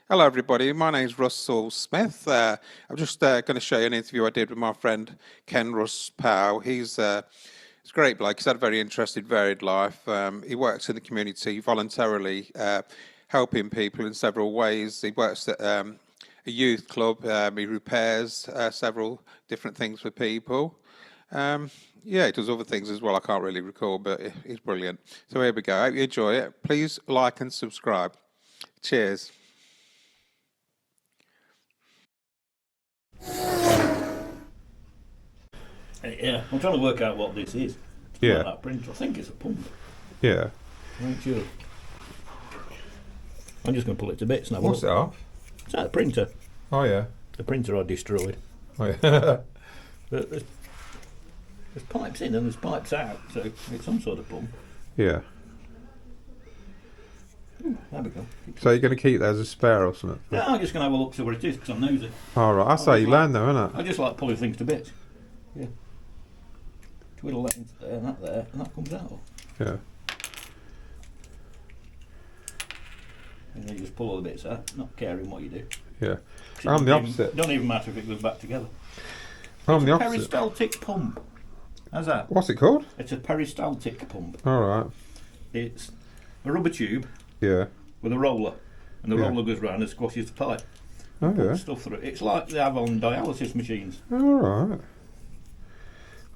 Hello, everybody. My name is Russell Smith. I'm just going to show you an interview I did with my friend Ken Russ-Powell. He's a great bloke. He's had a very interesting, varied life. He works in the community voluntarily, helping people in several ways. He works at a youth club. He repairs several different things for people. Yeah, he does other things as well. I can't really recall, but he's brilliant. So here we go. I hope you enjoy it. Please like and subscribe. Cheers. Yeah, I'm trying to work out what this is. Yeah. Like that printer. I think it's a pump. Yeah. I ain't sure. I'm just going to pull it to bits now. What's it off? It's that printer. Oh, yeah. The printer I destroyed. Oh, yeah. But there's pipes in and there's pipes out, so it's some sort of pump. Yeah. Ooh, there we go. So you're going to keep that as a spare or something? Yeah, I'm just going to have a look, see what it is, because I'm nosy. All right. That's how you learn, though, isn't I just like pulling things to bits. Yeah. Twiddle that into there, and that comes out. Yeah. And then you just pull all the bits out, not caring what you do. Yeah. I'm the opposite. Don't even matter if it goes back together. I'm the It's a opposite. peristaltic pump. How's that? What's it called? It's a peristaltic pump. All right. It's a rubber tube Yeah. with a roller, and the Yeah. roller goes round and squashes the pipe. Oh, Put yeah. stuff through it. It's like they have on dialysis machines, All right.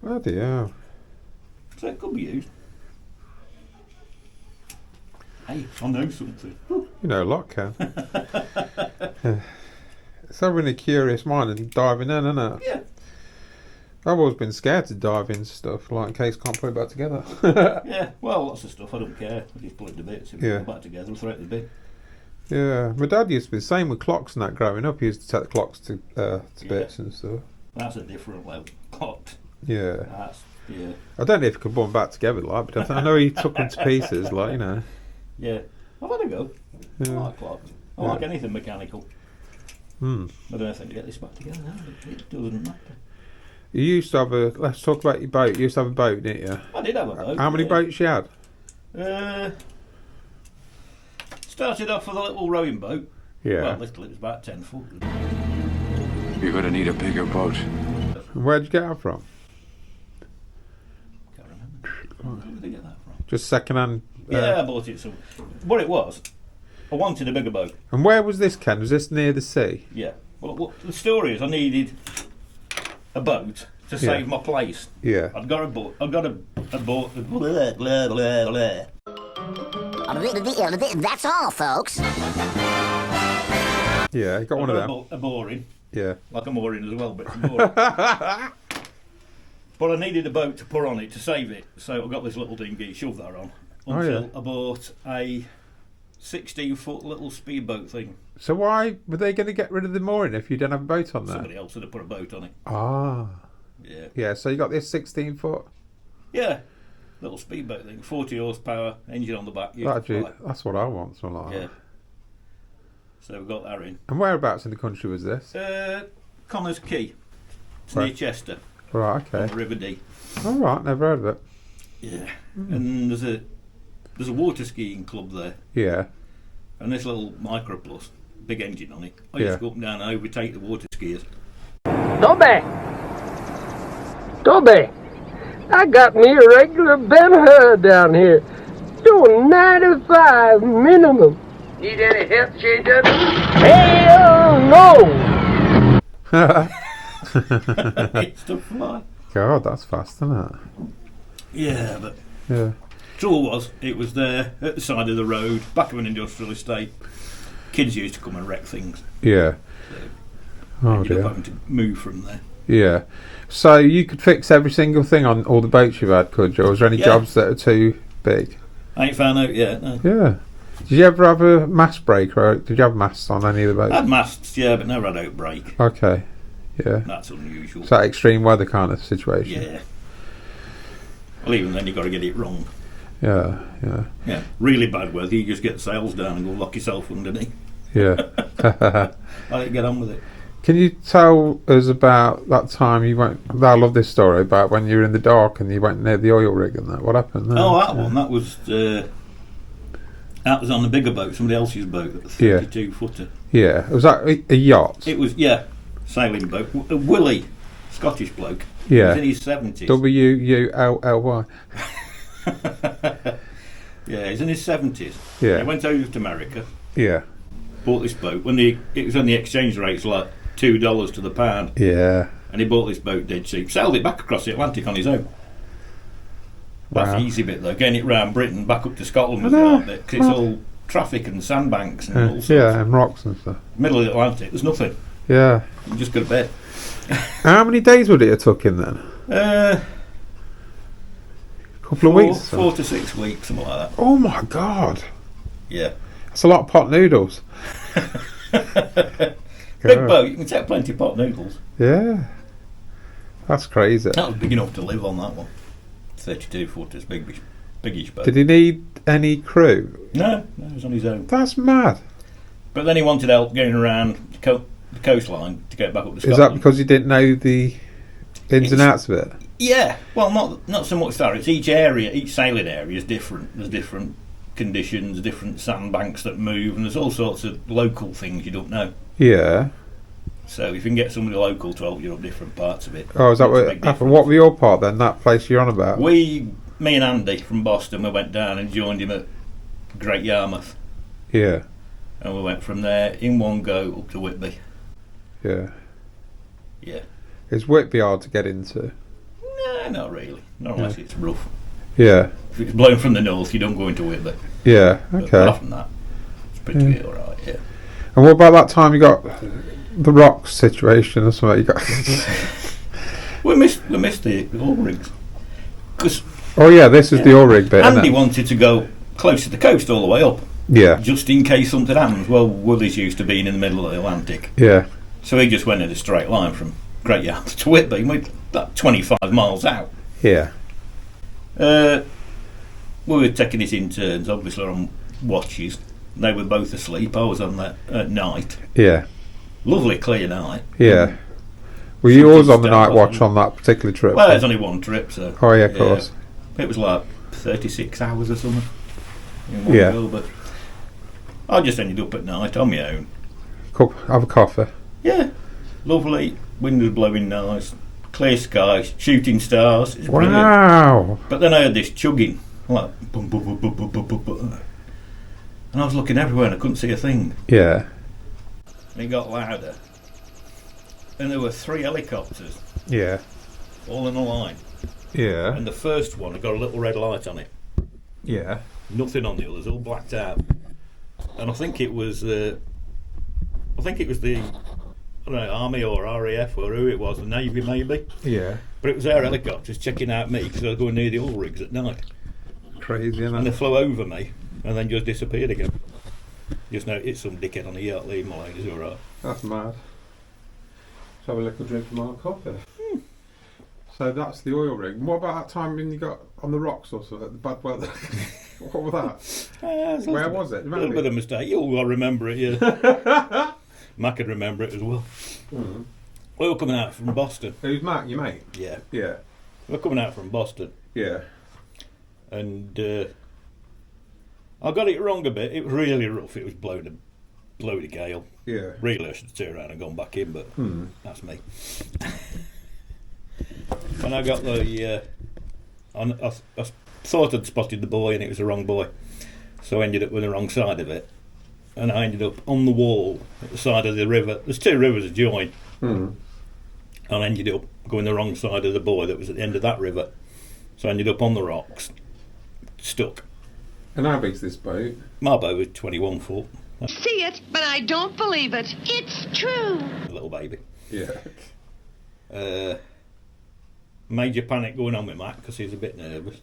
Bloody hell. so it could be used. Hey, I know something. You know a lot, Ken. It's having a curious mind and diving in, isn't it? Yeah, I've always been scared to dive into stuff, like in case I can't put it back together. yeah. Well, lots of stuff. I don't care. I just pull it to bits. If we Yeah. go back together, we'll throw it to bits. Yeah. My dad used to be the same with clocks and that growing up. He used to take the clocks to bits and stuff. That's a different level. Clocked. Yeah. That's yeah. I don't know if he could put them back together, like, but I know he took them to pieces, like, you know. Yeah. I've had a go. I Yeah. like clocks. I Yeah. like anything mechanical. Hmm. I don't know if I can get this back together now. It doesn't matter. You used to have a. Let's talk about your boat. You used to have a boat, didn't you? I did have a boat. How many yeah. boats you had? Started off with a little rowing boat. Yeah. Well, little, it was about 10 foot. You're gonna need a bigger boat. And where'd you get that from? Can't remember. Where did I get that from? Just second-hand. Yeah, I bought it. So, what it was, I wanted a bigger boat. And where was this, Ken? Was this near the sea? Yeah. Well, the story is I needed a boat to save my place. Yeah. I'd got a boat. I got a boat. Blah, blah, blah, blah. That's all, folks. Yeah, you got one of them. A mooring. Yeah. Like a mooring as well, but it's a mooring. But I needed a boat to put on it to save it, so I got this little dinghy, shoved that on, Oh, until yeah. I bought a 16-foot little speedboat thing. So why were they going to get rid of the mooring if you didn't have a boat on there? Somebody else would have put a boat on it. Ah. Yeah. Yeah, so you got this 16-foot. Yeah. Little speedboat thing, 40 horsepower, engine on the back. used to fly. That's what I want, something like Yeah. that. So we got that in. And whereabouts in the country was this? Connors Quay. It's Right. near Chester, Right, on okay. the River Dee. All right, never heard of it. Yeah. And there's a water skiing club there. Yeah. And this little microplus, big engine on it. I used Yeah. to go up and down and overtake the water skiers. Toby, I got me a regular Ben Hur down here, doing 95 minimum. Need any help, J.W.? Hell no! It's to fly. God, that's fast, isn't it? Yeah, but Yeah. trouble was, it was there at the side of the road, back of an industrial estate. Kids used to come and wreck things. Yeah. Oh Ended up dear. having to move from there. Yeah. So you could fix every single thing on all the boats you've had, could you? Or was there any Yeah. jobs that are too big? I ain't found out yet. No. Yeah. Did you ever have a mast break, or did you have masts on any of the I boats? had masts, yeah, but never had outbreak. Okay. Yeah. That's unusual. Is that extreme weather kind of situation? Yeah. Well, even then, you've got to get it wrong. Yeah. Yeah. Yeah. Really bad weather, you just get the sails down and go lock yourself underneath. Yeah. I didn't get on with it. Can you tell us about that time you went? I love this story about when you were in the dark and you went near the oil rig and that. What happened there? Oh, that one. That was That was on the bigger boat, somebody else's boat, a 32-footer. Yeah. Was that a yacht? It was, sailing boat. A Willie, Scottish bloke. Yeah. He was in his 70s. Wully. Yeah, he's in his 70s. Yeah. He went over to America, Yeah. bought this boat. It was on the exchange rates like $2 to the pound. Yeah. And he bought this boat dead cheap. Sailed it back across the Atlantic on his own. That's Wow. the easy bit though. Getting it round Britain, back up to Scotland was the hard bit. Because it's all traffic and sandbanks and all sorts. Yeah, and rocks and stuff. Middle of the Atlantic, there's nothing. Yeah. You just go to bed. How many days would it have took him then? A couple of weeks? 4 to 6 weeks, something like that. Oh my God. Yeah. That's a lot of pot noodles. Big God. boat, you can take plenty of pot noodles. Yeah. That's crazy. That was big enough to live on, that one. 32 footers, biggish boat. Did he need any crew? No, he was on his own. That's mad. But then he wanted help getting around the coastline to get back up to Scotland. Is that because you didn't know the ins and outs of it? Yeah, well, not so much that. It's each sailing area is different. There's different conditions, different sandbanks that move, and there's all sorts of local things you don't know. Yeah. So if you can get somebody local to help you up different parts of it. Oh, is that makes a what big happened? difference. What were your part then? That place you're on about? Me and Andy from Boston, we went down and joined him at Great Yarmouth. Yeah. And we went from there in one go up to Whitby. Yeah. Yeah. Is Whitby hard to get into? No, not really. Not unless it's rough. Yeah. If it's blowing from the north, you don't go into Whitby. Yeah. But Okay. apart from that, it's pretty alright, yeah. And what about that time you got the rocks situation or something? You got. We missed the oil rigs. Because Oh yeah, this is the oil rig bit. Andy Isn't it? wanted to go close to the coast all the way up, Yeah. just in case something happens. Well, Willie's used to being in the middle of the Atlantic. Yeah. So he just went in a straight line from Great Yarmouth to Whitby, and we're about 25 miles out. Yeah. We were taking it in turns, obviously on watches. They were both asleep. I was on that at night. Yeah. Lovely clear night. Yeah. Were you always on the Something night stuck watch on. on that particular trip? Well, it's only one trip, so. Oh yeah, of course. It was like 36 hours or something. In one Yeah. go, but I just ended up at night on my own. Have a coffee. Yeah, lovely. Wind was blowing nice. Clear skies, shooting stars. It's brilliant. Wow. But then I heard this chugging, like bum, bum, bum, bum, bum, bum, bum, bum. And I was looking everywhere and I couldn't see a thing. Yeah. And it got louder. And there were 3 helicopters, Yeah. all in a line. Yeah. And the first one had got a little red light on it. Yeah. Nothing on the others, all blacked out. And I think it was the I don't know, Army or RAF or who it was, the Navy maybe. Yeah. But it was their helicopters checking out me because I was going near the oil rigs at night. Crazy, isn't And they it? flew over me and then just disappeared again. Just know it's some dickhead on a yacht, leave my ladies, alright. That's mad. Let's have a little drink of my coffee. So that's the oil rig. And what about that time when you got on the rocks or something, the bad weather? What was that? Where was it? A little bit of a mistake. You'll remember it, yeah. Mac could remember it as well. Mm. We were coming out from Boston. Who's Mac, your mate? Yeah. Yeah. We were coming out from Boston. Yeah. And I got it wrong a bit. It was really rough. It was blowing a gale. Yeah. Really, I should have turned around and gone back in, but that's me. When I got the... I thought I'd spotted the buoy and it was the wrong buoy. So I ended up with the wrong side of it. And I ended up on the wall at the side of the river. There's 2 rivers that join. And I ended up going the wrong side of the buoy that was at the end of that river. So I ended up on the rocks, stuck. And how big's this boat? My boat was 21 foot. See it, but I don't believe it. It's true. A little baby. Yeah. Major panic going on with Matt because he's a bit nervous.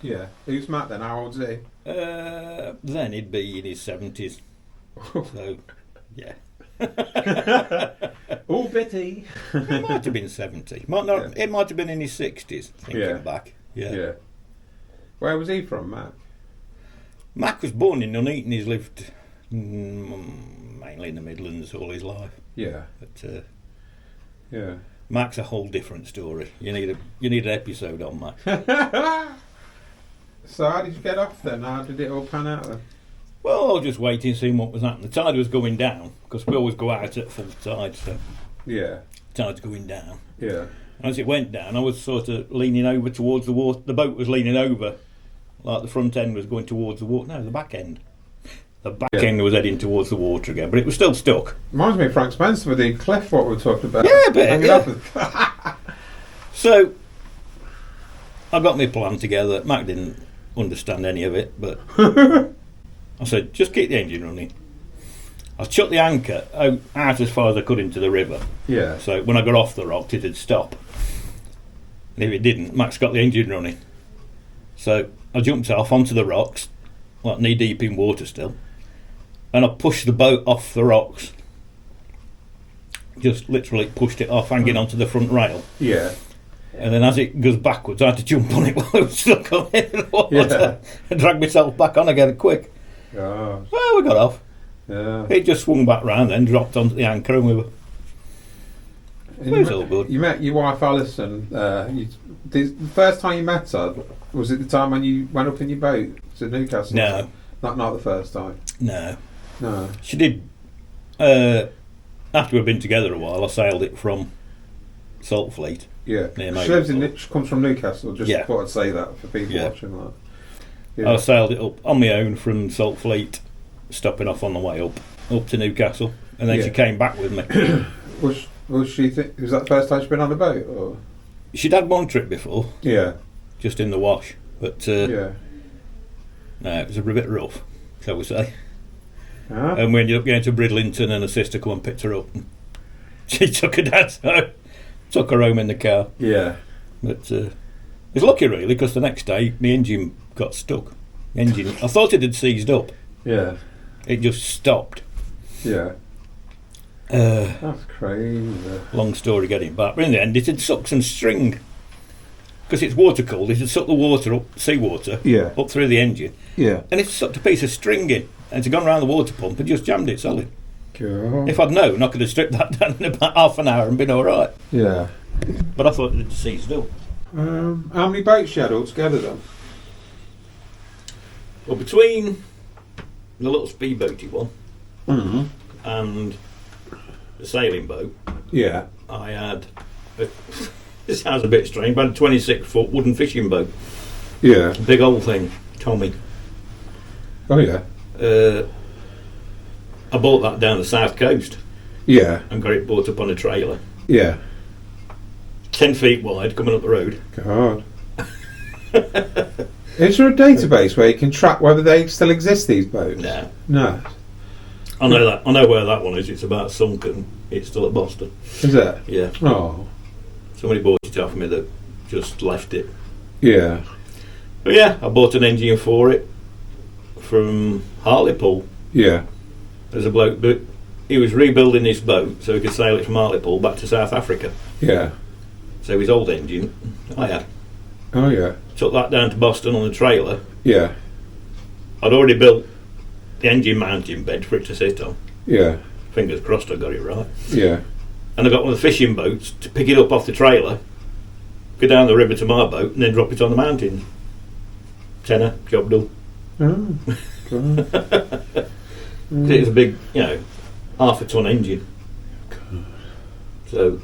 Yeah. Who's Matt then? How old's he? Then he'd be in his 70s. So, yeah. Oh, Betty. He might have been 70. Might not. Yeah. It might have been in his 60s, thinking Yeah. back. Yeah. Yeah. Where was he from, Mac? Mac was born in Nuneaton. He's lived mainly in the Midlands all his life. Yeah. But Yeah. Mac's a whole different story. You need an episode on Mac. So how did you get off then? How did it all pan out then? Well, I was just waiting, seeing what was happening. The tide was going down, because we always go out at full tide, so Yeah. tide's going down. Yeah. As it went down, I was sort of leaning over towards the water. The boat was leaning over, like the front end was going towards the water. No, the back end. The back end was heading towards the water again, but it was still stuck. Reminds me of Frank Spencer with the cliff, what we were talking about. Yeah, a bit, Hanging yeah. off of- So, I got my plan together. Mac didn't understand any of it, but I said, just keep the engine running. I chucked the anchor out as far as I could into the river. Yeah. So when I got off the rocks, it'd stop. And if it didn't, Max got the engine running. So I jumped off onto the rocks, like knee deep in water still, and I pushed the boat off the rocks. Just literally pushed it off, hanging onto the front rail. Yeah. And then as it goes backwards, I had to jump on it while I was stuck on it in the water and drag myself back on again quick. Oh. Well, we got off. Yeah. It just swung back round, then dropped onto the anchor, and we were. And It was all good. You met your wife Alison. The first time you met her, was it the time when you went up in your boat to Newcastle? No, Not the first time. no. No. She did. After we'd been together a while, I sailed it from Saltfleet. Yeah. Near She lives in. Maidstone. She comes from Newcastle. Just Yeah. thought I'd say that for people Yeah. watching that. I Yeah. sailed it up on my own from Saltfleet, stopping off on the way up to Newcastle, and then Yeah. she came back with me. Was she? Was that the first time she'd been on a boat? Or? She'd had one trip before, Yeah. just in the wash, but Yeah. no, it was a bit rough, shall we say. Huh? And we ended up going to Bridlington, and her sister come and picked her up. And she took her down, so took her home in the car. Yeah. But it's lucky, really, because the next day my engine got stuck. I thought it had seized up. Yeah. It just stopped. Yeah. Uh, That's crazy. long story getting back. But in the end, it had sucked some string. Because it's water cooled, it had sucked the water up, seawater, Yeah. up through the engine. Yeah. And it sucked a piece of string in. And it had gone round the water pump and just jammed it solid. Cool. If I'd known, I could have stripped that down in about half an hour and been alright. Yeah. But I thought it had seized up. How many boats you had altogether then? Well, between the little speedboaty one Mm-hmm. and the sailing boat, Yeah. I had. This sounds a bit strange, but I had a 26-foot wooden fishing boat. Yeah. Big old thing, Tommy. Oh yeah. I bought that down the south coast Yeah. and got it brought up on a trailer. Yeah. 10 feet wide, coming up the road. God. Is there a database where you can track whether they still exist, these boats? No. No. I know that. I know where that one is. It's about sunken. It's still at Boston. Is it? Yeah. Oh. Somebody bought it off me that just left it. Yeah. But yeah, I bought an engine for it from Hartlepool. Yeah. There's a bloke, but he was rebuilding his boat so he could sail it from Hartlepool back to South Africa. Yeah. So his old engine, I had. Oh yeah. Took that down to Boston on the trailer. Yeah. I'd already built the engine mounting bed for it to sit on. Yeah. Fingers crossed I got it right. Yeah. And I got one of the fishing boats to pick it up off the trailer, go down the river to my boat, and then drop it on the mountains. Tenner, job done. Oh. God. It was a big, half a ton engine. So,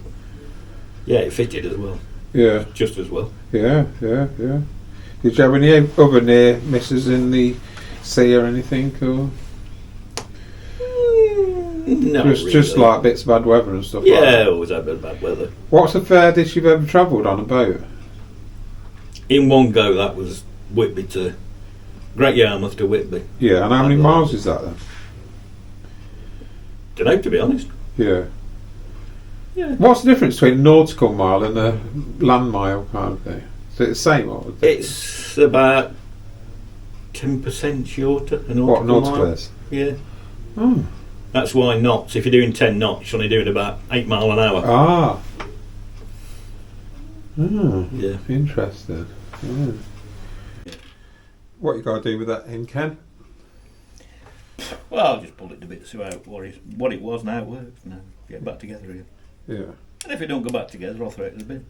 yeah, it fitted as well. Yeah. Just as well. Yeah. Yeah. Yeah. Did you have any other near misses in the sea or anything, or No, just really. like bits of bad weather and stuff? Yeah, Like that? always had a bit of bad weather. What's the furthest you've ever travelled on a boat? In one go, that was Whitby to Great Yarmouth to Whitby. Yeah. And how many miles is that then? Don't know, to be honest. Yeah. Yeah. What's the difference between a nautical mile and a land mile kind of thing? Is it the same or? It's about 10% shorter than What nautical nautical mile. is? Yeah. Oh. That's why knots. If you're doing 10 knots, you're only doing about 8 mile an hour. Ah. Oh, Yeah. interesting. Yeah. What you got to do with that in, Ken? Well, I'll just pull it to bits, see what it was, now it works. Now get it back together again. Yeah. And if it don't go back together, I'll throw it in the bin.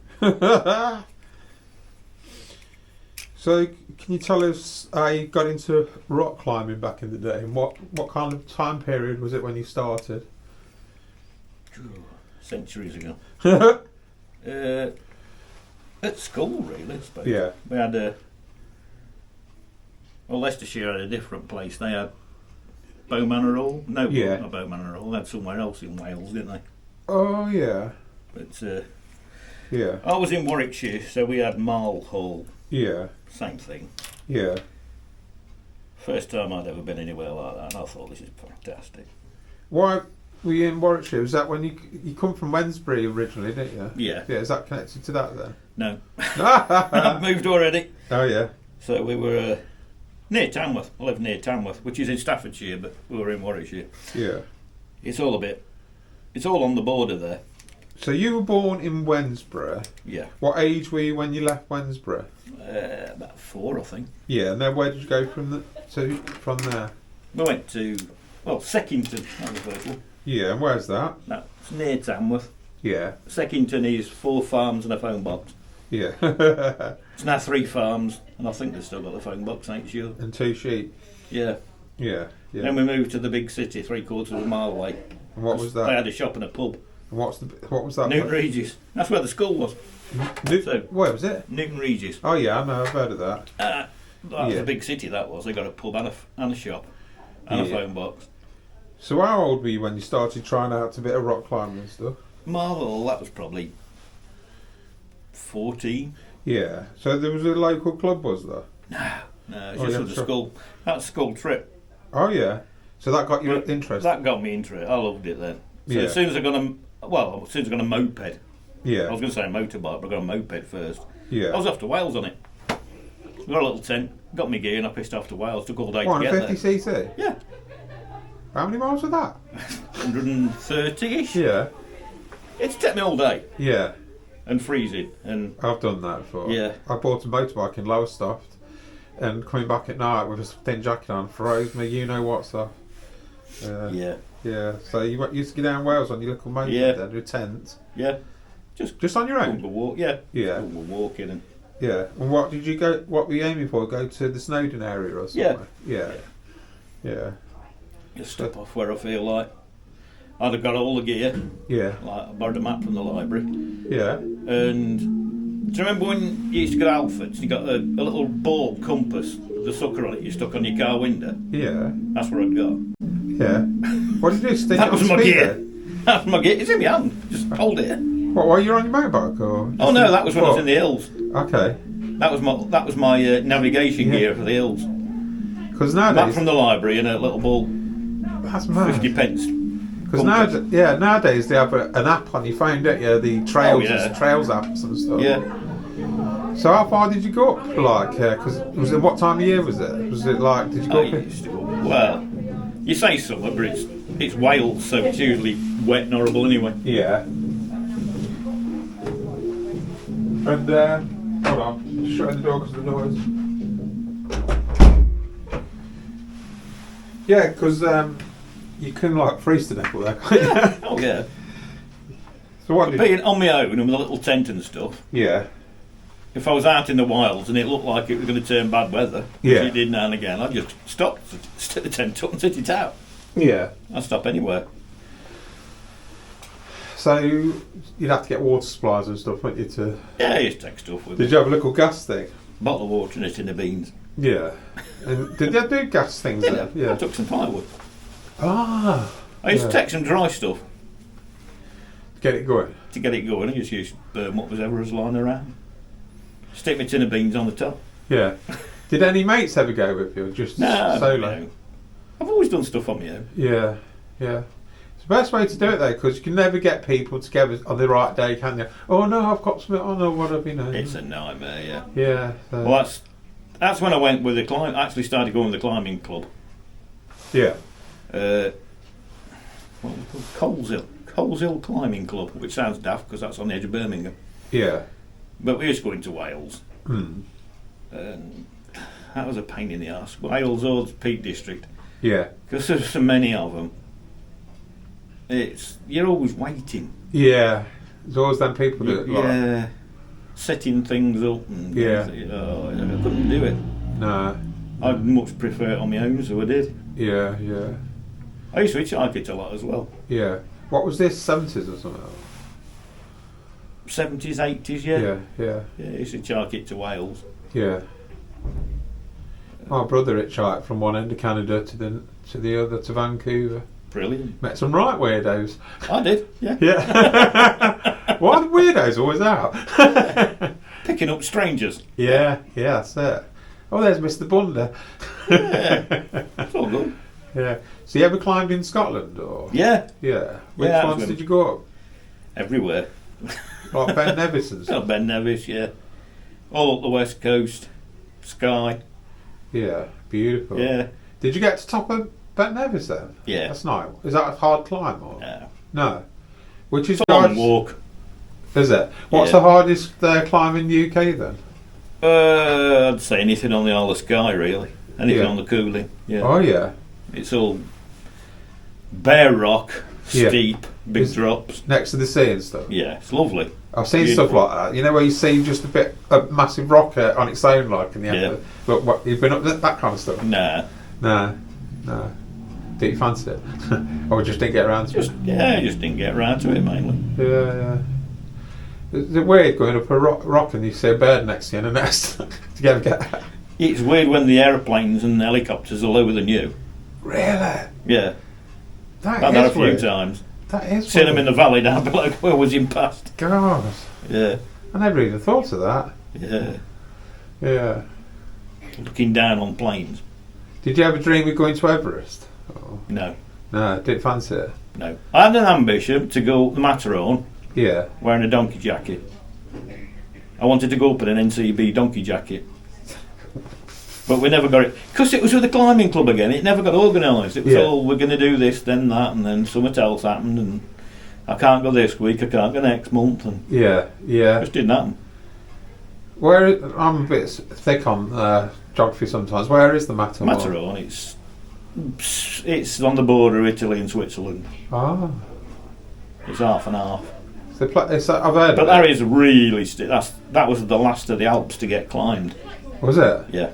So, can you tell us how you got into rock climbing back in the day, and what kind of time period was it when you started? Centuries ago. At school, really, I suppose. Yeah. We had Leicestershire had a different place. They had Bow Manor Hall. No, Yeah. not Bow Manor Hall. They had somewhere else in Wales, didn't they? Oh yeah. But Yeah. I was in Warwickshire, so we had Marl Hall. Yeah. Same thing. Yeah. First time I'd ever been anywhere like that, and I thought this is fantastic. Why were you in Warwickshire? Was that when you come from Wednesbury originally, didn't you? Yeah. Yeah. Is that connected to that then? No. I've moved already. Oh yeah. So we were near Tamworth. I live near Tamworth, which is in Staffordshire, but we were in Warwickshire. Yeah. It's all on the border there. So you were born in Wednesbury. Yeah. What age were you when you left Wednesbury? About 4, I think. Yeah. And then where did you go from there? We went to, Seckington. That was the first one. Yeah. And where's that? That's near Tamworth. Yeah. Seckington is 4 farms and a phone box. Yeah. It's now 3 farms, and I think they've still got the phone box, ain't sure. And 2 sheep. Yeah. Yeah. Yeah. Then we moved to the big city, 3/4 of a mile away. And what was that? They had a shop and a pub. And what was that? Newton Regis. That's where the school was. So- Where was it? Newton Regis. Oh yeah, I know. I've heard of that. That was Yeah. a big city, that was. They got a pub and a shop and a Yeah. phone box. So how old were you when you started trying out a bit of rock climbing and stuff? Marvel, that was probably 14. Yeah. So there was a local club, was there? No, it's Oh, just yeah, for the sure. school. That was a school trip. Oh yeah. So that got your interest. That got me into it. I loved it then. So Yeah. as soon as I got a moped, I Yeah. was going to say a motorbike, but I got a moped first. Yeah. I was off to Wales on it. Got a little tent, got me gear, and I pissed off to Wales. Took all day to get 150 there. cc. Yeah, How many miles was that? 130-ish. Yeah. It's took me all day Yeah. and freezing and I've done that before. Yeah. I bought a motorbike in Lowestoft, and coming back at night with a thin jacket on froze me. You know what stuff. yeah. Yeah. So you used to get down Wales on your little moped Yeah. then, with a tent, Yeah, just on your we own. were walk. Yeah, Yeah. we were walking and Yeah. And what did you go? What were you aiming for? Go to the Snowdon area or somewhere? Yeah. Yeah. just stop off where I feel like. I'd have got all the gear. Yeah. Like I borrowed a map from the library. Yeah. And do you remember when you used to go to Alfred's? You got a little ball compass with the sucker on it. You stuck on your car window. Yeah. That's what I'd got. Yeah. What did you do? Stick That it on was my speaker? gear. That's my gear. It's in my hand. Just hold it. What? While you're on your motorbike or? Oh no, that was when I was in the hills. Okay. That was my navigation Yeah. gear for the hills. Because Back nowadays, from the library and a little ball, that's mad. 50 pence. Because nowadays they have an app on your phone, don't you? The trails, Oh, yeah. trails apps and stuff. Yeah. So how far did you go up? Like, because was it what time of year was it? Was it like did you go I up? used to go, well, you say summer, but it's Wales, so it's usually wet and horrible anyway. Yeah. And hold on, shutting the door because of the noise. Yeah, because you can like freeze to death with that. Can't you? Oh yeah. So what did? Being on my own and with a little tent and stuff, Yeah. if I was out in the wilds and it looked like it was going to turn bad weather, Yeah. which it did now and again, I'd just stop, stick the tent up and sit it out. Yeah. I'd stop anywhere. So you'd have to get water supplies and stuff, wouldn't you? To Yeah, I used to take stuff with me. did you have a little gas thing? Bottle of water and it in the beans. Yeah. And did they do gas things Yeah, then? I Yeah. took some firewood. Ah. I used Yeah. to take some dry stuff Get it going. to get it going. I just used to burn what was ever was lying around. Stick my tin of beans on the top. Yeah. Did any mates ever go with you? Or just No, solo? no. I've always done stuff on my own. Yeah. Yeah. It's the best way to do it though, because you can never get people together on the right day, can you? Oh no, I've got something on or whatever, you know. It's a nightmare, yeah. Yeah. So, Well, that's when I went with the climb. Actually, started going with the climbing club. yeah. What was it called? Coalville Climbing Club, which sounds daft because that's on the edge of Birmingham. Yeah. But we used to go into Wales, Hmm. and that was a pain in the arse. Wales or the Peak District, Yeah. because there's so many of them. You're always waiting. Yeah. There's always them people that like, Yeah. setting things up. And Yeah. I couldn't do it. No. I'd much prefer it on my own, so I did. Yeah, yeah, I used to hitchhike it a lot as well. yeah. What was this, 70s or something? 70s, 80s, yeah. Yeah, yeah, Yeah, I used to hitchhike it to Wales. yeah. My brother hitchhiked from one end of Canada to the other, to Vancouver. Brilliant. Met some right weirdos. I did, yeah. Yeah. Why are the weirdos always out? Picking up strangers. Yeah, that's it. Oh, there's Mr. Bunder. Yeah. It's all good. Yeah. So you ever climbed in Scotland, or? Yeah, Yeah. Which Yeah, ones I've did you go up? everywhere. Like Ben Nevis and Oh, stuff? Ben Nevis, yeah. All up the west coast. Skye. Yeah, beautiful. Yeah. Did you get to top of Ben Nevis then? Yeah. That's nice. Is that a hard climb, or? No. No. Which is It's a long guys- walk. Is it? What's Yeah. the hardest climb in the UK then? I'd say anything on the Isle of Skye, really. Anything Yeah. on the Coalville. Yeah. Oh yeah. It's all bare rock, Yeah. steep, big Is- drops. Next to the sea and stuff. Yeah, it's lovely. I've seen Beautiful. stuff like that. You know where you see just a massive rock on its own, like in the end. Yeah. Look, what you've been up to that kind of stuff? Nah. No. Did you fancy it, or just didn't get around to Just didn't get around to it mainly. it? Yeah. Is it weird going up a rock and you see a bird next to you and a nest? Did you ever get that? It's weird when the aeroplanes and helicopters are lower than you. Really? Yeah, That done that a is few weird. times. That is Seen them weird. in the valley down below where was in past. God, Yeah, I never even thought of that. yeah. Yeah. Looking down on planes. Did you ever dream of going to Everest? Oh. No, No, didn't fancy it. no. I had an ambition to go up the Matterhorn Yeah. wearing a donkey jacket. I wanted to go up in an NCB donkey jacket. But we never got it. Because it was with the climbing club again, it never got organised. It was Yeah. all, we're going to do this, then that, and then something else happened, and I can't go this week, I can't go next month, and Yeah. it just didn't happen. Where I'm a bit thick on geography sometimes. Where is the Matterhorn? Matterhorn, it's on the border of Italy and Switzerland. Ah. It's half and half. I've heard. But of that it. is really that was the last of the Alps to get climbed. Was it? Yeah,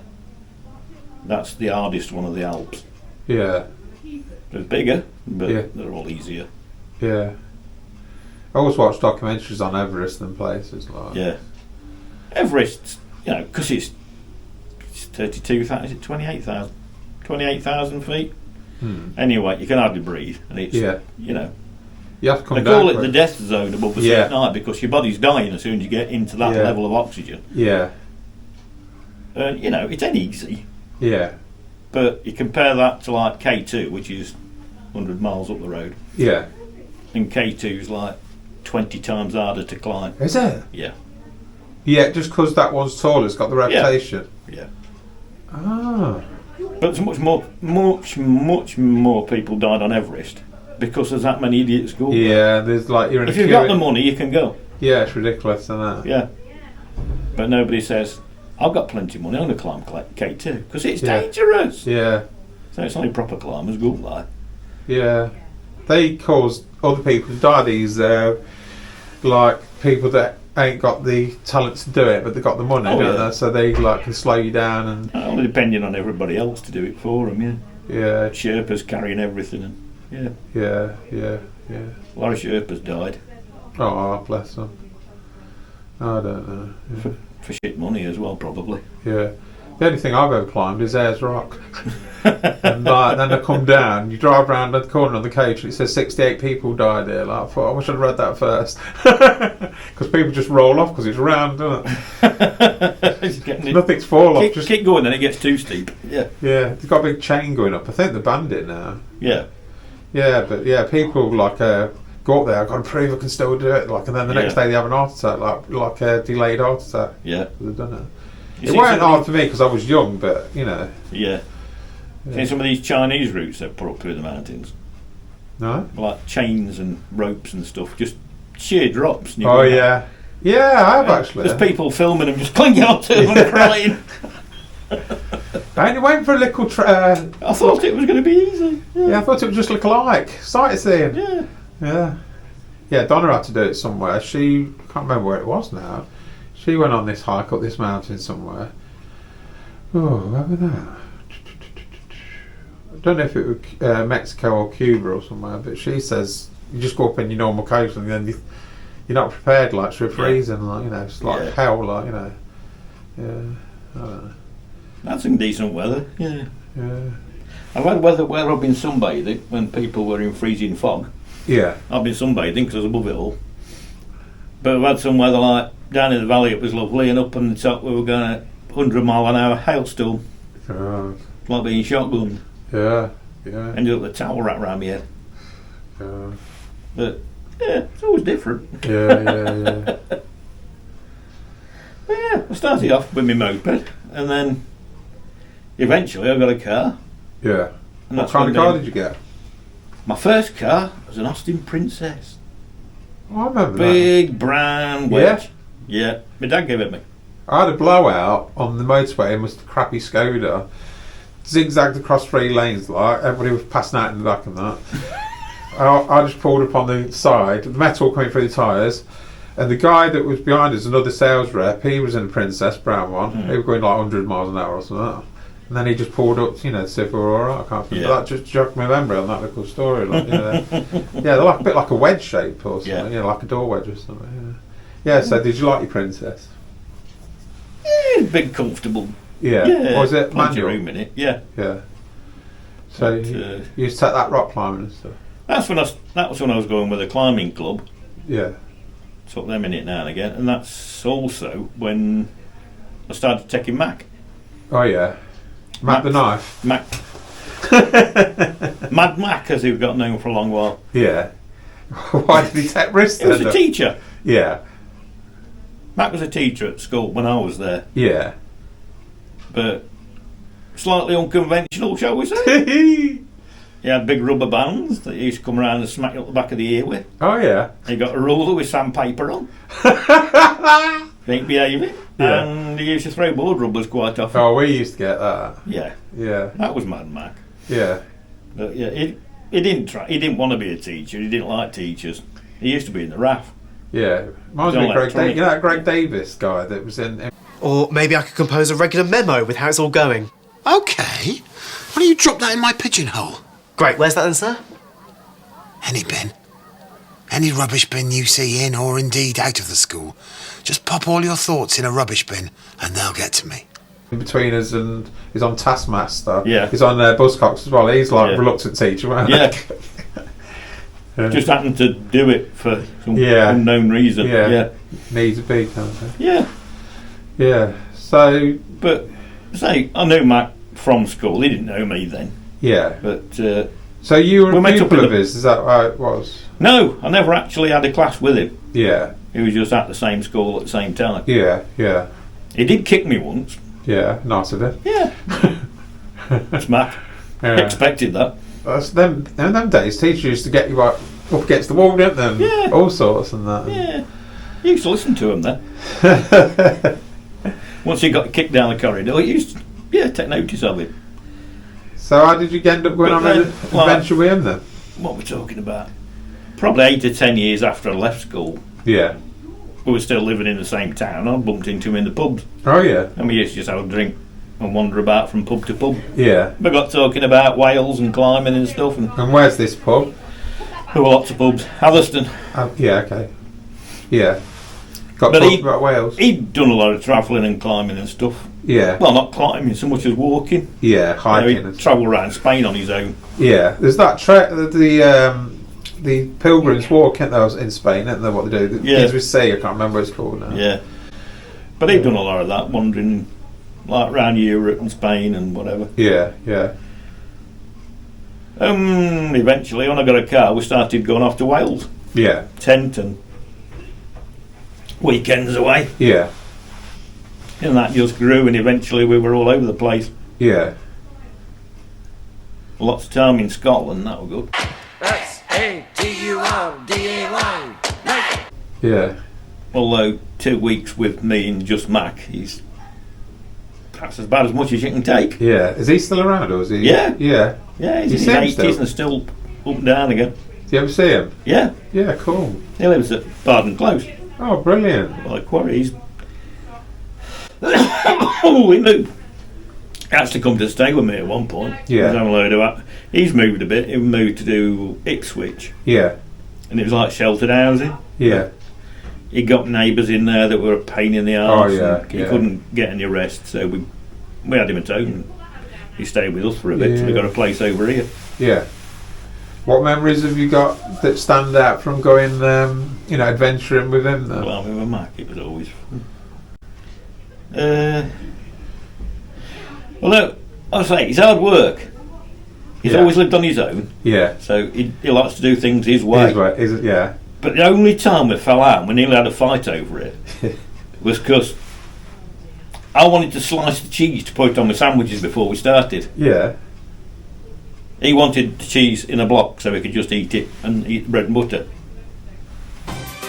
that's the hardest one of the Alps. Yeah. It's bigger, but Yeah. they're all easier. Yeah. I always watch documentaries on Everest and places like. Yeah, Everest, because it's 32,000, is it 28,000? 28,000 feet. Anyway, you can hardly breathe, and it's Yeah. You have to come they down. call it quick. the death zone above the sea Yeah. at night because your body's dying as soon as you get into that Yeah. level of oxygen. Yeah. It ain't easy, Yeah. but you compare that to like K2, which is 100 miles up the road, Yeah. and K2 is like 20 times harder to climb. Is it? Yeah, Yeah, just because that one's tall, it's got the reputation. yeah. Ah. But there's much more people died on Everest because there's that many idiots go. Yeah, there's like you're in If a you've queue. got the money, you can go. Yeah, it's ridiculous, isn't it? Yeah. But nobody says, I've got plenty of money, I'm going to climb K2 because it's Yeah. dangerous. Yeah. So it's only proper climbers go like. Yeah. They cause other people to die. These like people that ain't got the talent to do it, but they got the money, Oh, don't yeah. they? So they like can slow you down and Only depending on everybody else to do it for them, yeah. yeah, Sherpas carrying everything, and yeah. a lot of Sherpas died Oh, bless them. I don't know. Yeah. for shit money as well, probably. Yeah. The only thing I've ever climbed is Ayers Rock. And then I come down, you drive around the corner of the coach and it says 68 people died here. Like, I thought, I wish I'd read that first. Because people just roll off because it's round, doesn't it? Nothing's fall off. Keep going, then it gets too steep. Yeah. Yeah, they've got a big chain going up. I think they banned it now. Yeah. Yeah, but yeah, people like go up there, I've got to prove I can still do it. Like, and then the next Yeah. day they have an heart attack, like a delayed heart attack. Yeah. They've done it. You It see weren't some of hard for me because I was young, but you know. Yeah. See some of these Chinese routes they've put up through the mountains, No? like chains and ropes and stuff, just sheer drops. and you Oh go, yeah. Yeah, I have actually. There's people filming them just clinging onto them and crying. I only went for a little I thought it was going to be easy. yeah, I thought it would just look like sightseeing. Yeah. Yeah. Yeah, Donna had to do it somewhere. She can't remember where it was now. She went on this hike up this mountain somewhere. Oh, where was that? I don't know if it was Mexico or Cuba or somewhere, but she says you just go up in your normal coast and then you're not prepared, like, for freezing, like, you know, it's like hell, like, you know. Yeah, I don't know. That's some decent weather, yeah. Yeah. I've had weather where I've been sunbathing when people were in freezing fog. Yeah. I've been sunbathing because I was above it all. But I've had some weather like down in the valley, it was lovely, and up on the top we were going at 100 mile an hour hailstorm. God. Like being shotgunned. Yeah, yeah. Ended up with a towel wrapped around my head. Yeah. But yeah, it's always different. Yeah. But yeah, I started off with my moped, and then eventually I got a car. Yeah. And What kind of car did you get? My first car was an Austin Princess. Oh, I remember Big brown wedge. Yeah, my dad gave it me. I had a blowout on the motorway and was the crappy Skoda. Zigzagged across 3 lanes, like everybody was passing out in the back and that. I just pulled up on the side, the metal coming through the tyres, and the guy that was behind us, another sales rep, he was in a Princess, brown one. He was going like 100 miles an hour or something. And then he just pulled up, you know, to see if we were alright. I can't remember. That just jogged my memory on that little story. Like, you know. Yeah, they're like a bit like a wedge shape or something, you know, like a door wedge or something. Yeah, so did you like your Princess? Yeah, big, comfortable. Yeah. Was it plenty manual? of room in it. Yeah. Yeah. So But, you used to take that rock climbing and stuff? that was when I was going with a climbing club. Yeah. Took them in it now and again, and that's also when I started taking Mac. Oh yeah. Mac the knife? Mac. Mad Mac, as he got known for a long while. Yeah. Why did he take risks? He was a teacher. Yeah. Mac was a teacher at school when I was there. Yeah. But slightly unconventional, shall we say. He had big rubber bands that he used to come around and smack you up the back of the ear with. Oh yeah. He got a ruler with sandpaper on. Ain't behaving. Yeah. And he used to throw board rubbers quite often. Oh, we used to get that. Yeah. Yeah. That was Mad Mac. Yeah. But yeah, he didn't try. He didn't want to be a teacher. He didn't like teachers. He used to be in the RAF. Yeah. Reminds me of Greg Davis. You know that Greg Davis guy that was in... Or maybe I could compose a regular memo with how it's all going. OK. Why don't you drop that in my pigeonhole? Great, where's that then, sir? Any bin. Any rubbish bin you see in or indeed out of the school. Just pop all your thoughts in a rubbish bin and they'll get to me. In between us, and he's on Taskmaster. Yeah. He's on Buzzcocks as well. He's like a reluctant teacher, right? Yeah. Just happened to do it for some unknown reason. Yeah. Needs a big kind of thing. Yeah. Yeah. So... But, say, I knew Mac from school. He didn't know me then. Yeah. But... so you were a pupil of his, is that how it was? No, I never actually had a class with him. Yeah. He was just at the same school at the same time. Yeah, yeah. He did kick me once. Yeah, nice of it. Yeah. That's Mac. Yeah. Expected that. That's them. In them days, teachers used to get you up against the wall, didn't they? Yeah. All sorts and that. Yeah. You used to listen to him then. Once he got kicked down the corridor, he used to, take notice of it. So how did you end up going on an adventure with him then? What we're talking about? Probably 8 to 10 years after I left school. Yeah. We were still living in the same town. I bumped into him in the pubs. Oh yeah. And we used to just have a drink and wander about from pub to pub. Yeah. We got talking about Wales and climbing and stuff. And where's this pub? There were lots of pubs. Atherstone. Yeah, okay. Yeah. Got But talking about Wales. He'd done a lot of travelling and climbing and stuff. Yeah. Well, not climbing so much as walking. Yeah, hiking. He'd travel around Spain on his own. Yeah. There's that the Pilgrims Walk in Spain, isn't there, what they do? The things we see, I can't remember what it's called now. Yeah. But he'd done a lot of that, wandering like around Europe and Spain and whatever. Yeah, yeah. Eventually, when I got a car, we started going off to Wales. Yeah. Tent and weekends away. Yeah. And that just grew, and eventually we were all over the place. Yeah. Lots of time in Scotland, that was good. S-A-T-U-R-D-A-Y. Yeah. Although 2 weeks with me and just Mac, that's about as much as you can take. Yeah. Is he still around, or is he? Yeah. Yeah. Yeah, he's You in his see him 80s and still up and down again. Do you ever see him? Yeah. Yeah, cool. He lives at Barden Close. Oh, brilliant. Like Quarry. Oh, he moved. He actually come to stay with me at one point. Yeah. He was having a load of that. He's moved a bit. He moved to do Ipswich. Yeah. And it was like sheltered housing. Yeah. He got neighbours in there that were a pain in the arse. Oh, yeah, He yeah. couldn't get any rest, so we had him at home. He stayed with us for a bit till we got a place over here. Yeah. What memories have you got that stand out from going, adventuring with him then? Well, with Mac, it was always fun. Although, I say, he's hard work. He's always lived on his own. Yeah. So he likes to do things his way. Is it? Yeah. But the only time we fell out, we nearly had a fight over it, was because I wanted to slice the cheese to put it on my sandwiches before we started. Yeah. He wanted the cheese in a block so he could just eat it and eat bread and butter.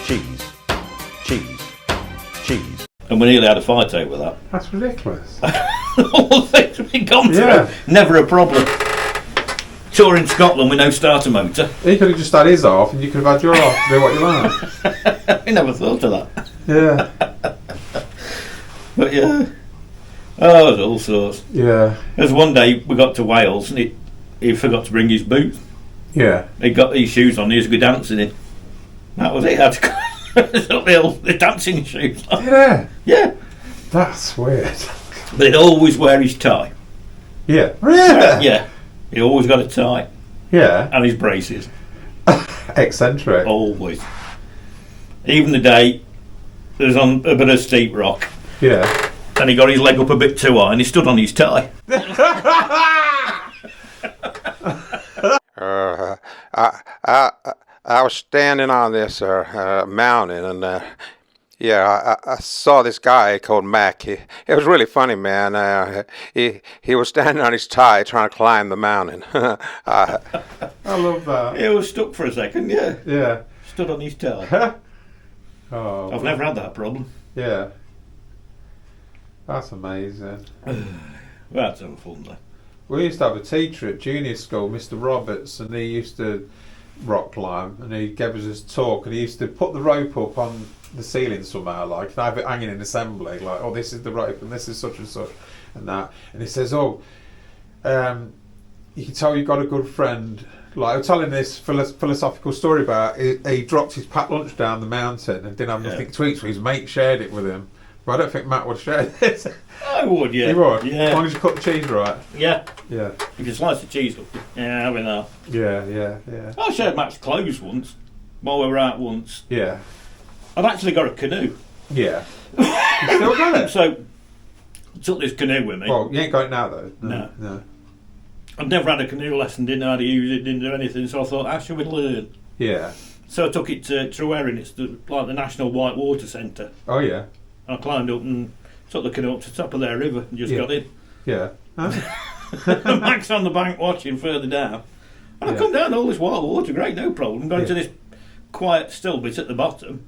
Cheese. Cheese. Cheese. And we nearly had a fight over that. That's ridiculous. All the things we've gone through. Yeah. Never a problem. Sure, in Scotland with no starter motor. He could have just had his off and you could have had your off to do what you like. We never thought of that. Yeah. But yeah. Oh, there's all sorts. Yeah. There's one day we got to Wales and he forgot to bring his boots. Yeah. He got these shoes on, he was go dancing in. That was it. He had to go the dancing shoes on. Yeah. Yeah. That's weird. But he'd always wear his tie. Yeah. Really? Yeah. He always got a tie. Yeah. And his braces. Eccentric. Always. Even the day there was on a bit of steep rock. Yeah. And he got his leg up a bit too high and he stood on his tie. I was standing on this mountain, and I saw this guy called Mac. It was really funny, man. He was standing on his tie trying to climb the mountain. I love that. He was stuck for a second, yeah. Yeah. Stood on his tie. Oh. I've never had that problem. Yeah. That's amazing. That's so fun, though. We used to have a teacher at junior school, Mr. Roberts, and he used to rock climb, and he gave us his talk, and he used to put the rope up on the ceiling somehow, like, and have it hanging in assembly, like, oh, this is the rope, and this is such and such, and that. And he says, you can tell you got a good friend. Like, I was telling this philosophical story about he dropped his packed lunch down the mountain and didn't have nothing to eat, so his mate shared it with him. But I don't think Matt would share this. I would, yeah. He would? Yeah. As long as you cut the cheese right. Yeah. Yeah. If you slice the cheese up, yeah, having that. Yeah. I shared Matt's clothes once, while we were out once. Yeah. I'd actually got a canoe. Yeah. You still got it? So, I took this canoe with me. Well, you ain't got it now, though. No. I'd never had a canoe lesson, didn't know how to use it, didn't do anything, so I thought, how should we learn? Yeah. So I took it to Trewerin, it's like the National Whitewater Centre. Oh, yeah. I climbed up and took the canoe up to the top of their river and just got in. Yeah. Max on the bank watching further down. And I come down all this white water, great, no problem. Going to this quiet still bit at the bottom.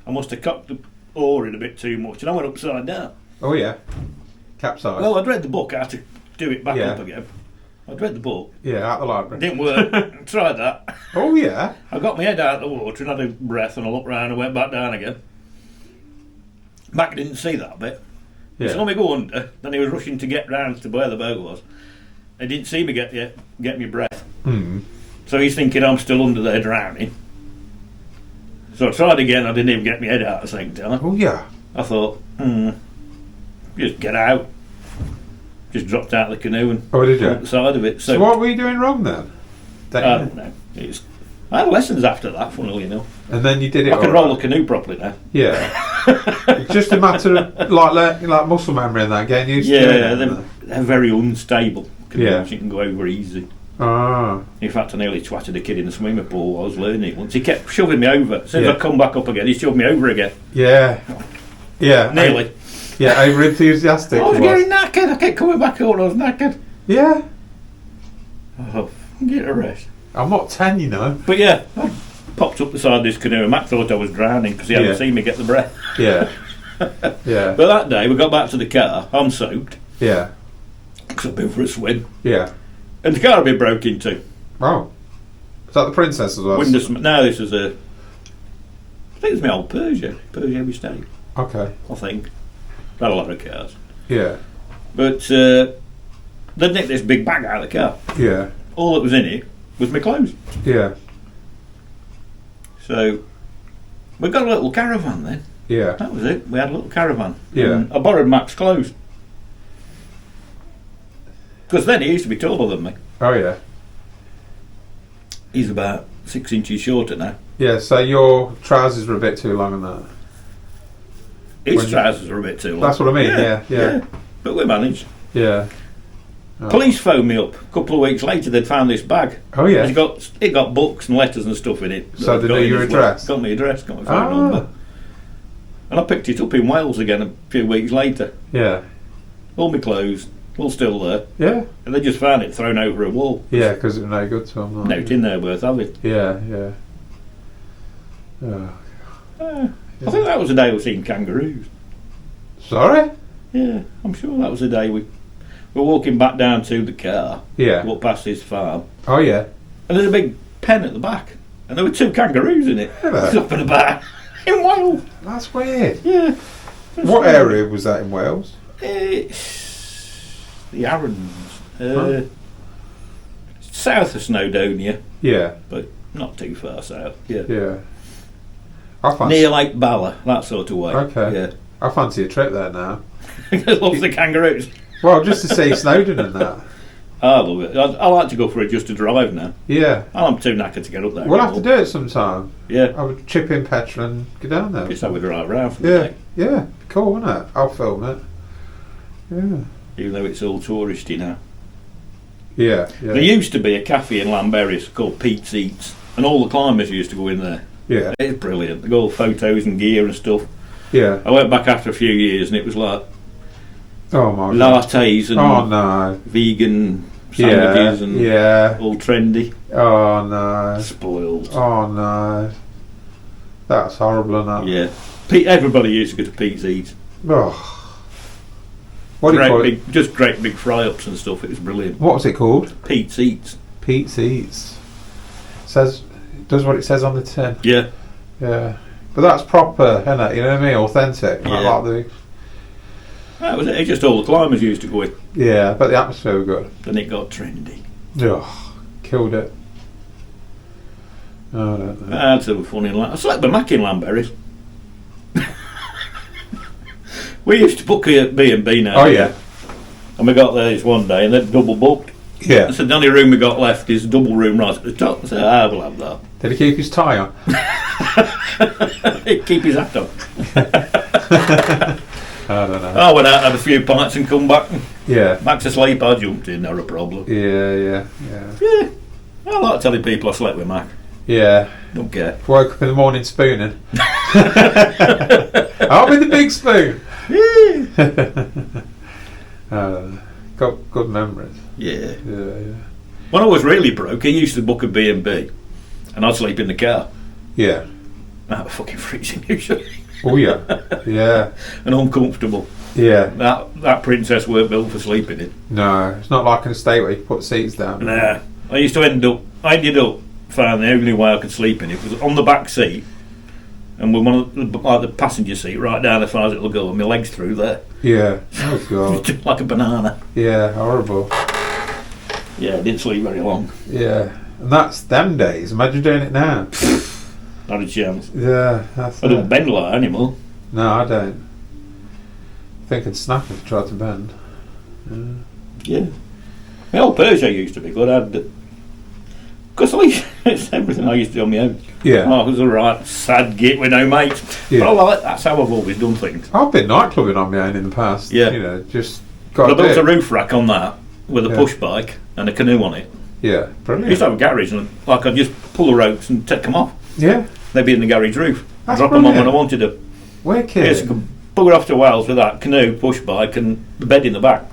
I must have cocked the oar in a bit too much and I went upside down. Oh, yeah. Capsized. Well, I'd read the book how to do it back up again. I'd read the book. Yeah, out the library. Didn't work. Tried that. Oh, yeah. I got my head out of the water and had a breath and I looked round and went back down again. Mac didn't see that bit. He saw me go under, then he was rushing to get round to where the boat was. He didn't see me get me breath. Mm. So he's thinking I'm still under there drowning. So I tried again, I didn't even get my head out at the same time. Oh, yeah. I thought, just get out. Just dropped out of the canoe and did you? up the side of it. So what were you doing wrong then? No. I had lessons after that, funnily enough. And then you did it. I can roll a canoe properly now. Yeah. It's just a matter of like muscle memory and that, getting used to it. Yeah, they're very unstable canoes. Yeah. You can go over easy. Ah. In fact, I nearly twatted a kid in the swimming pool while I was learning it once. He kept shoving me over. As soon as I come back up again, he shoved me over again. Yeah. Yeah. Nearly. Yeah, over enthusiastic. I was getting knackered. I kept coming back up and I was knackered. Yeah. Oh, get a rest. I'm not 10, you know. But yeah, I popped up the side of this canoe and Matt thought I was drowning because he hadn't seen me get the breath. Yeah. Yeah. But that day, we got back to the car. I'm soaked. Yeah. Because I've been for a swim. Yeah. And the car had been broke into. Oh. Is that the Princess as well? No, this is I think it's my old Peugeot. Peugeot mistake. Okay. I think. Had a lot of cars. Yeah. But they'd nicked this big bag out of the car. Yeah. All that was in it was my clothes. Yeah. So we got a little caravan then. Yeah. That was it. We had a little caravan. Yeah. And I borrowed Mac's clothes. Because then he used to be taller than me. Oh yeah. He's about 6 inches shorter now. Yeah. So your trousers were a bit too long on that. His trousers are a bit too long. That's what I mean. Yeah. But we managed. Yeah. Oh. Police phoned me up a couple of weeks later. They'd found this bag. Oh yeah. It got books and letters and stuff in it. So they knew your address. Got my address. Got my phone number. And I picked it up in Wales again a few weeks later. Yeah. All my clothes, all still there. Yeah. And they just found it thrown over a wall. Yeah, because it was no good to them. No, it's in there worth having. Yeah. Yeah. Oh. I think that was the day we seen kangaroos. Sorry? Yeah, I'm sure that was the day we were walking back down to the car. Yeah. Walked past his farm. Oh yeah. And there's a big pen at the back. And there were 2 kangaroos in it. Really? It's up and about. In Wales. That's weird. Yeah. What area was that in Wales? It's the Arrons. South of Snowdonia. Yeah. But not too far south. Yeah. Yeah. I fancy. Near Lake Bala, that sort of way. Okay. Yeah. I fancy a trip there now. Loves the kangaroos. Well, just to see Snowdon and that. I love it. I like to go for it just to drive now. Yeah. I'm too knackered to get up there. We'll have to do it sometime. Yeah. I would chip in petrol and go down there. Just have a drive around for the Yeah. day. Yeah. Cool, isn't it? I'll film it. Yeah. Even though it's all touristy now. Yeah. Yeah. There used to be a cafe in Llanberis called Pete's Eats, and all the climbers used to go in there. Yeah. It's brilliant. They got all photos and gear and stuff. Yeah. I went back after a few years and it was like Oh my God. lattes and Oh no. vegan sandwiches and all trendy. Oh no. Spoiled. Oh no. That's horrible, isn't it? Yeah. Everybody used to go to Pete's Eats. Oh. What do you call it? Just great big fry-ups and stuff. It was brilliant. What was it called? Pete's Eats. Pete's Eats. It does what it says on the tin. Yeah. Yeah. But that's proper, isn't it? You know what I mean? Authentic. Yeah. Like the, That was it. It's just all the climbers used to go in. yeah, but the atmosphere was good. Then it got trendy. Ugh. Killed it. Oh, I don't know. That's so funny. I slept with Mac in Llanberis. We used to book a B&B now. Oh, yeah. And we got there this one day and they'd double booked. Yeah. So the only room we got left is a double room right at the top. I said, we'll have that. Did he keep his tie on? He'd keep his hat on. I don't know. I went out, had a few pints and come back. Yeah. Back to sleep, I jumped in, not a problem. Yeah. Yeah. I like telling people I slept with Mac. Yeah. Don't care. Woke up in the morning spooning. I'll be the big spoon. Got good memories. Yeah. Yeah. When I was really broke, he used to book a B&B and I'd sleep in the car. Yeah. That was fucking freezing usually. Oh yeah. Yeah. And uncomfortable. Yeah. That princess weren't built for sleeping in. No, it's not like an estate where you put seats down. Nah. I ended up finding the only way I could sleep in it was on the back seat and with one of the passenger seat right down as far as it'll go and my legs through there. Yeah. Oh god. Like a banana. Yeah, horrible. Yeah, I didn't sleep very long. Yeah. And that's them days. Imagine doing it now. Not a chance. Yeah, that's I don't bend like that anymore. No, I don't. I think I'd snap if I tried to bend. Yeah. My old Peugeot used to be good. Because it's everything I used to do on my own. Yeah. I was a right sad git with no mates. Yeah. But I like that's how I've always done things. I've been nightclubbing on my own in the past. Yeah. You know, just But I got built a roof rack on that with a Yeah. push bike and a canoe on it. Yeah, I brilliant. used to have a garage and I'd just pull the ropes and take them off. Yeah. They'd be in the garage roof. That's Drop them on when I brilliant. wanted them. Wicked. Yes, I could bugger off to Wales with that canoe, push bike and the bed in the back.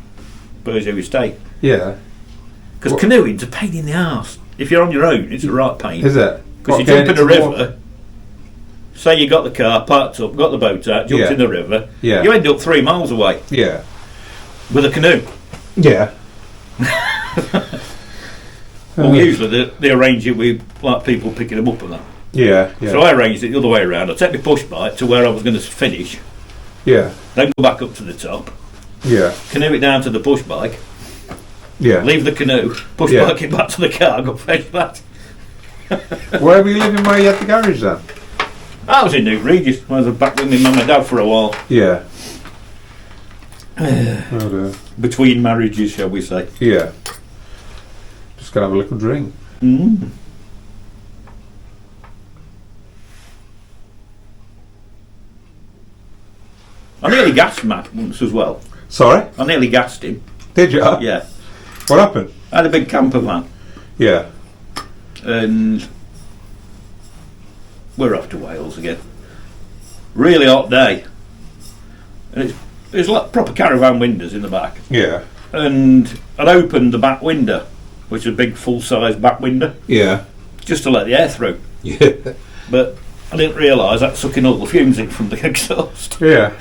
Peugeot estate. Yeah. Because canoeing's a pain in the arse. If you're on your own, it's a right pain. Is it? Because you What, jump in getting the into river. water? Say you got the car parked up, got the boat out, jumped Yeah. in the river. Yeah. You end up 3 miles away Yeah. with a canoe. Yeah. Well, usually they arrange it with like people picking them up and that. Yeah. Yeah. So I arranged it the other way around. I take my push bike to where I was going to finish, Yeah. Then go back up to the top. Yeah. Canoe it down to the push bike. Yeah. Leave the canoe. Push bike it back to the car. Go fetch that. Where were you living where you had the garage then? I was in New Regis. I was back with my mum and dad for a while. Yeah. Oh dear. Between marriages, shall we say. Yeah. Just gonna have a little drink. Mm. I nearly gassed Matt once as well. Sorry? I nearly gassed him. Did you? Yeah. What happened? I had a big camper van. Yeah. And we're off to Wales again. Really hot day. And it's like proper caravan windows in the back. Yeah. And I'd opened the back window, which is a big full-size back window. Yeah. Just to let the air through. Yeah. But I didn't realise that's sucking all the fumes in from the exhaust. Yeah.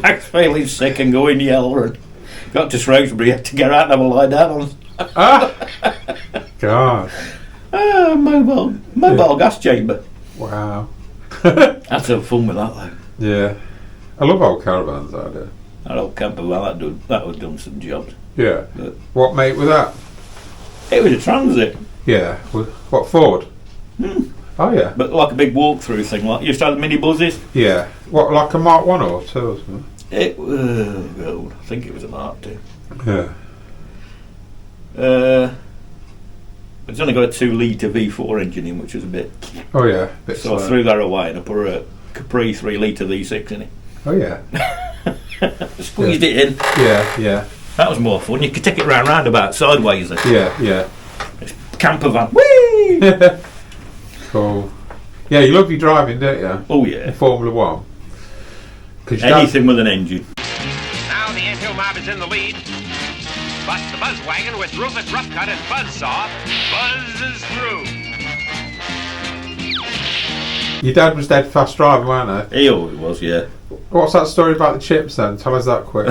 Max feeling sick and going yell and got to Shrewsbury, had to get out and have a lie down on. God. Mobile gas chamber. Wow. Had to have fun with that though. Yeah. I love old caravans, I do. That old camper van, that would done some jobs. Yeah. But what mate was that? it was a transit. Yeah. What, Ford? Oh yeah. But like a big walk-through thing, like you used to have the mini buses. Yeah. What, like a Mark 1 or 2 or something? It was, I think it was a Mark 2. Yeah. It's only got a 2 litre V4 engine in, which was a bit. Oh yeah. Bit So slow. I threw that away and I put a Capri 3 litre V6 in it. Oh yeah. Squeezed it in. Yeah, yeah. That was more fun. You could take it round about sideways. Then. Yeah, yeah. Camper van. Whee! Cool. Yeah, you love your driving, don't you? Oh yeah. Formula 1. Anything with an engine. Now the anthill mob is in the lead. But the buzz wagon with Rufus Roughcut and Buzzsaw buzzes through. Your dad was dead fast driving, weren't He always was, yeah. What's that story about the chips then? Tell us that quick.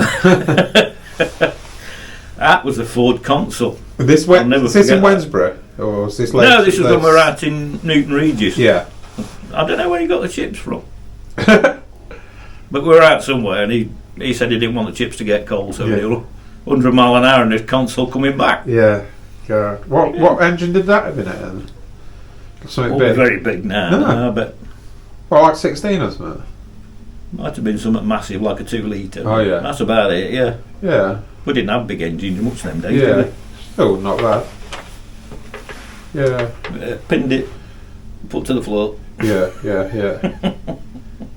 That was a Ford Consul. Is this in that. Wednesbury? Or is this later? No, this was when we were out in Newton Regis. Yeah. I don't know where he got the chips from. But we were out somewhere and he said he didn't want the chips to get cold, so we were 100 mile an hour and this Consul coming back. Yeah. God. What engine did that have in it then? Something big? Very big now. No. But well, like 16 or something? Might have been something massive, like a 2 litre. Oh yeah. That's about it, yeah. Yeah. We didn't have big engines much them days, Yeah. did we? Still not bad. Yeah. Pinned it, put to the floor. Yeah, yeah.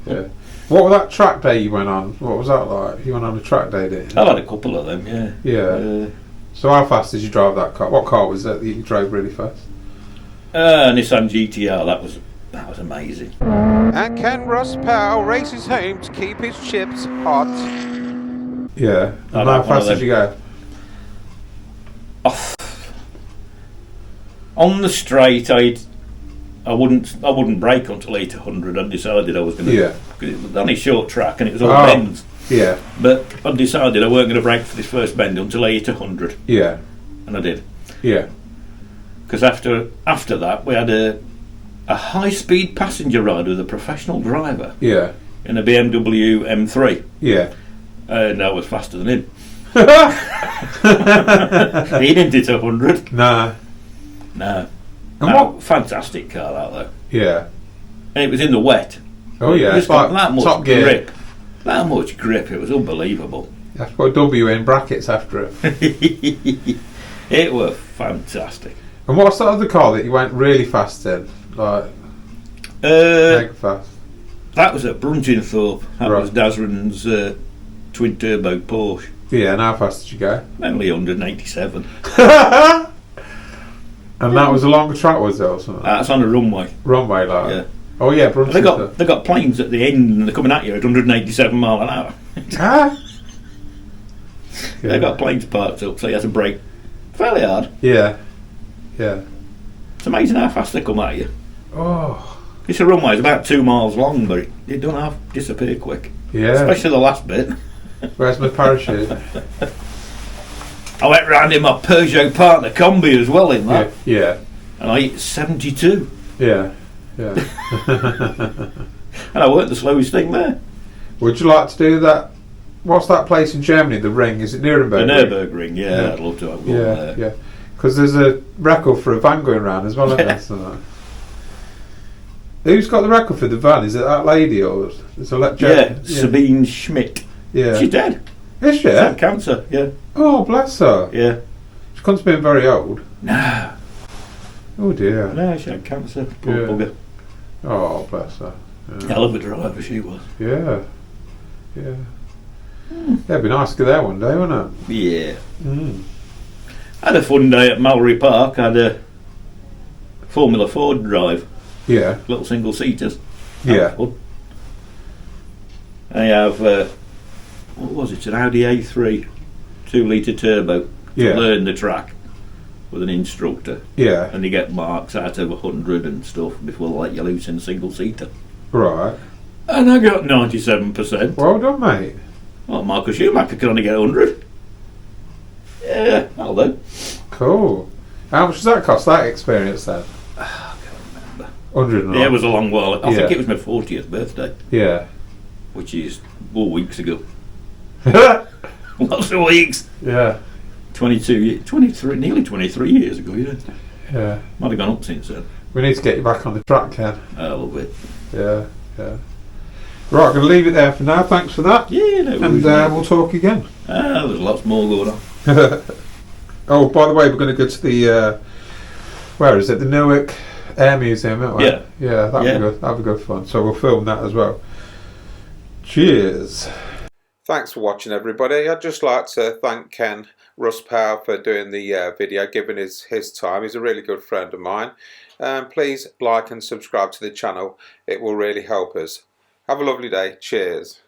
Yeah. What was that track day you went on? What was that like? You went on a track day, didn't you? I've had a couple of them, yeah. Yeah. So how fast did you drive that car? What car was it that you drove really fast? Nissan GTR, that was amazing. And Ken Russ-Powell races home to keep his chips hot. Yeah. And how fast did you go? On the straight, I wouldn't brake until 800. I decided I was going to. Yeah. Because it was only short track and it was all bends. Yeah. But I decided I weren't going to brake for this first bend until 800. Yeah. And I did. Yeah. Because after that we had a high-speed passenger ride with a professional driver. Yeah. In a BMW M3. Yeah. And I was faster than him. He didn't hit 100. Nah. No. And fantastic car that though. Yeah. And it was in the wet. Oh yeah. It's got that much top gear. grip. That much grip. It was unbelievable. You have to put a W in brackets after it. It was fantastic. And what's that other car that you went really fast in? Like mega fast. That was at Bruntingthorpe. That Right. was Dazran's twin turbo Porsche. Yeah, and how fast did you go? Only 187. And that was a longer track, was it, or something? That's on a runway. Runway, like. Yeah. Oh yeah, They got planes at the end and they're coming at you at 187 mile an hour. Ah. They Yeah. got planes parked up, so you have to brake fairly hard. Yeah. Yeah. It's amazing how fast they come at you. Oh. It's a runway, it's about 2 miles long, but it don't have disappear quick. Yeah. Especially the last bit. Where's my parachute? I went round in my Peugeot partner combi as well in that. Yeah. And I hit 72. Yeah. Yeah. And I weren't the slowest thing there. Would you like to do that? What's that place in Germany? The Ring? Is it Nuremberg? The Nuremberg Ring. Yeah, I'd love to have one there. Yeah. Because there's a record for a van going round as well, isn't there? So who's got the record for the van? Is it that lady or is it Sabine Schmidt. Yeah, she's dead. Is she? She's had cancer. Yeah. Oh, bless her. Yeah. She couldn't have been very old. No. Oh dear. No, she had cancer. Poor bugger. Oh, bless her. Yeah. Hell of a driver she was. Yeah. Yeah. It'd be nice to go there one day, wouldn't it? Yeah. Mm. I had a fun day at Mallory Park. I had a Formula Ford drive. Yeah. Little single seaters. Yeah. I have what was it? An Audi A3 2-litre turbo to learn the track with an instructor. Yeah. And you get marks out of 100 and stuff before they let you loose in a single seater. Right. And I got 97%. Well done, mate. Well, Michael Schumacher can only get 100. Yeah, that'll do. Cool. How much does that cost, that experience then? I can't remember. 100 Yeah, it was a long while. I think it was my 40th birthday. Yeah. Which is 4 weeks ago. Lots of weeks. Yeah. 23, nearly 23 years ago, yeah. Yeah. Might have gone up since then. We need to get you back on the track, Ken. I love it. Yeah, yeah. Right, I'm going to leave it there for now. Thanks for that. Yeah, no and worries, we'll talk again. There's lots more going on. Oh, by the way, we're going to go to the where is it? The Newark Air Museum, aren't we? Yeah. Yeah, that'll be good. That'll be good fun. So we'll film that as well. Cheers. Thanks for watching, everybody. I'd just like to thank Ken Russ-Powell for doing the video, giving his time. He's a really good friend of mine. Please like and subscribe to the channel. It will really help us. Have a lovely day. Cheers.